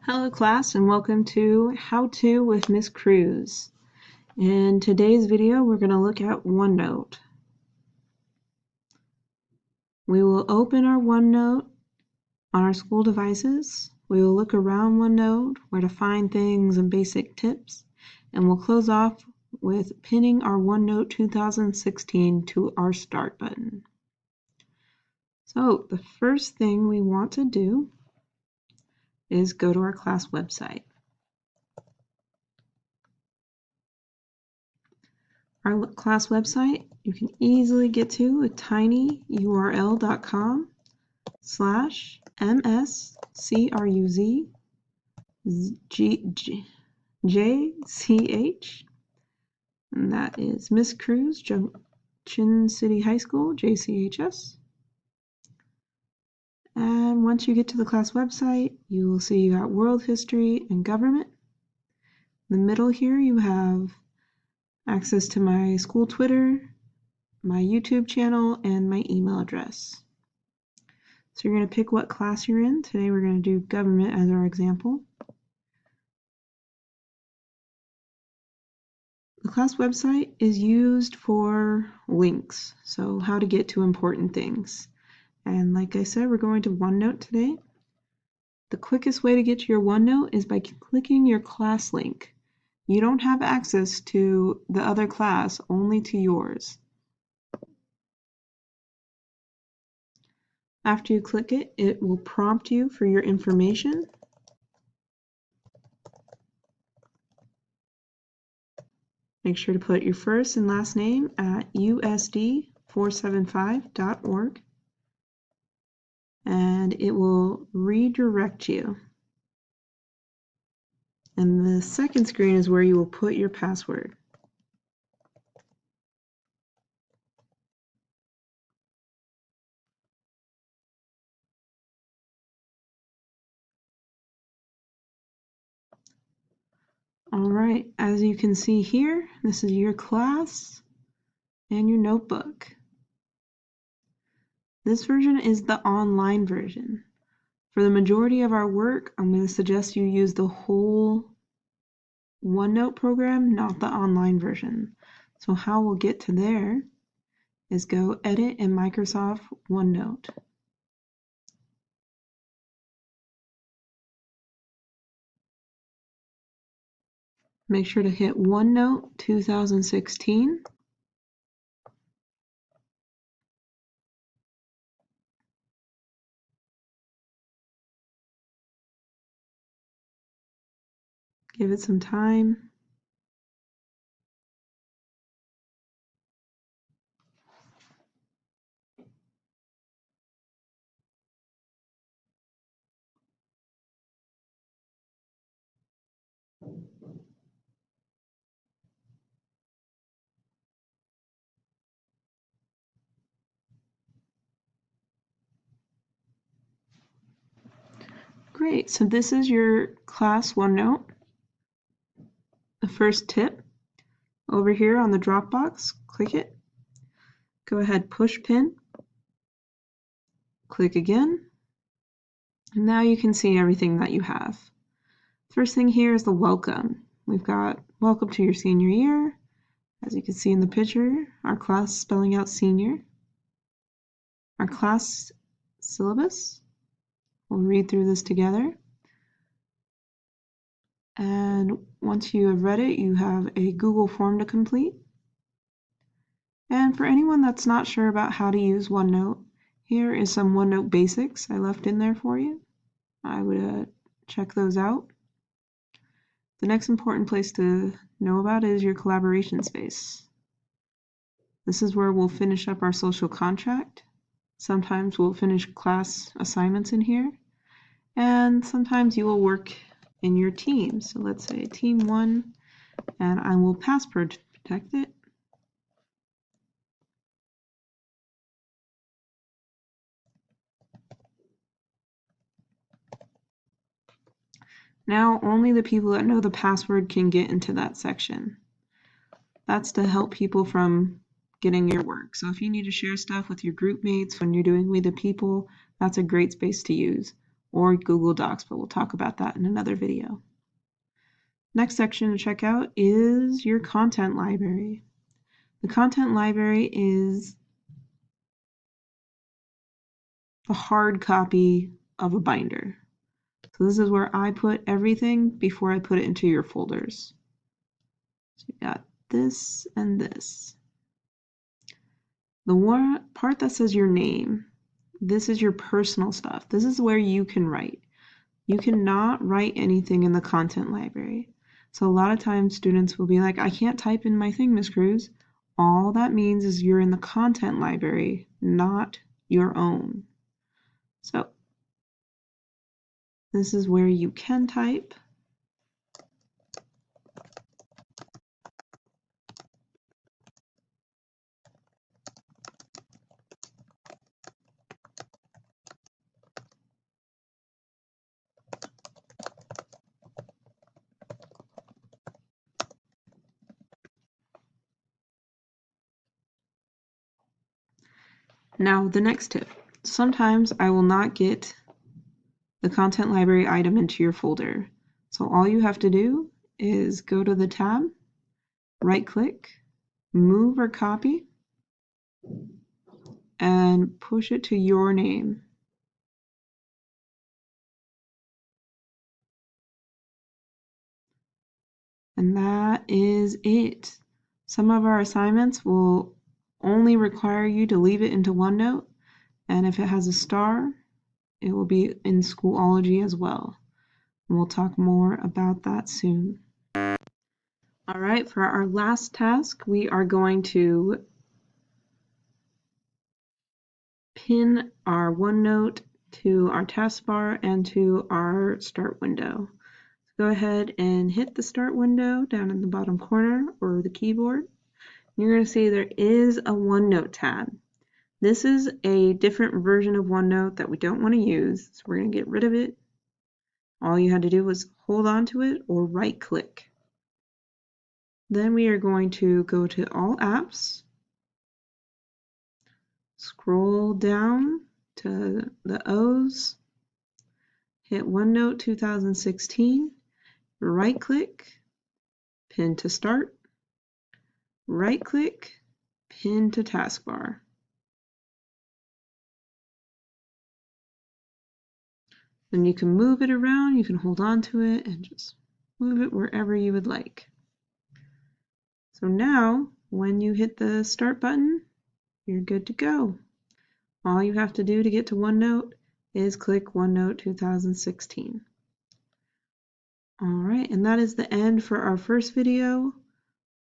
Hello class and welcome to How To with Miss Cruz. In today's video we're going to look at OneNote. We will open our OneNote on our school devices. We will look around OneNote, where to find things and basic tips, and we'll close off with pinning our OneNote 2016 to our Start button. So the first thing we want to do is go to our class website. Our class website you can easily get to with tinyurl.com/mscruzjch, and that is Miss Cruz Junction City High School, JCHS. And once you get to the class website, you will see you got World History and Government. In the middle here you have access to my school Twitter, my YouTube channel, and my email address. So you're going to pick what class you're in. Today we're going to do government as our example. The class website is used for links, so how to get to important things. And like I said, we're going to OneNote today. The quickest way to get to your OneNote is by clicking your class link. You don't have access to the other class, only to yours. After you click it, it will prompt you for your information. Make sure to put your first and last name at usd475.org, and it will redirect you. And the second screen is where you will put your password. Alright, as you can see here, this is your class and your notebook. This version is the online version. For the majority of our work, I'm going to suggest you use the whole OneNote program, not the online version. So how we'll get to there is go Edit in Microsoft OneNote. Make sure to hit OneNote 2016. Give it some time. Great, so this is your class OneNote. The first tip, over here on the Dropbox, click it. Go ahead, push pin. Click again. And now you can see everything that you have. First thing here is the welcome. We've got welcome to your senior year. As you can see in the picture, our class spelling out senior. Our class syllabus. We'll read through this together. And once you have read it, you have a Google form to complete. And for anyone that's not sure about how to use OneNote, here is some OneNote basics I left in there for you. I would check those out. The next important place to know about is your collaboration space. This is where we'll finish up our social contract. Sometimes we'll finish class assignments in here, and sometimes you will work in your team. So let's say team 1, and I will password protect it. Now only the people that know the password can get into that section. That's to help people from getting your work. So if you need to share stuff with your group mates when you're doing We the People, that's a great space to use. or Google Docs, but we'll talk about that in another video. Next section to check out is your content library. The content library is the hard copy of a binder. So this is where I put everything before I put it into your folders. So you got this and this. The one part that says your name, this is your personal stuff. This is where you can write. You cannot write anything in the content library. So a lot of times students will be like, I can't type in my thing, Ms. Cruz. All that means is you're in the content library, not your own. So this is where you can type. Now the next tip. Sometimes I will not get the content library item into your folder. So all you have to do is go to the tab, right click, move or copy, and push it to your name. And that is it. Some of our assignments will only require you to leave it into OneNote, and if it has a star, it will be in Schoology as well. And we'll talk more about that soon. All right, for our last task, we are going to pin our OneNote to our taskbar and to our start window. So go ahead and hit the start window down in the bottom corner or the keyboard. You're going to see there is a OneNote tab. This is a different version of OneNote that we don't want to use, so we're going to get rid of it. All you had to do was hold on to it or right click. Then we are going to go to All Apps, scroll down to the O's, hit OneNote 2016, right click, pin to start, right click, pin to taskbar. Then you can move it around, you can hold on to it and just move it wherever you would like. So now, when you hit the start button, you're good to go. All you have to do to get to OneNote is click OneNote 2016. All right, and that is the end for our first video.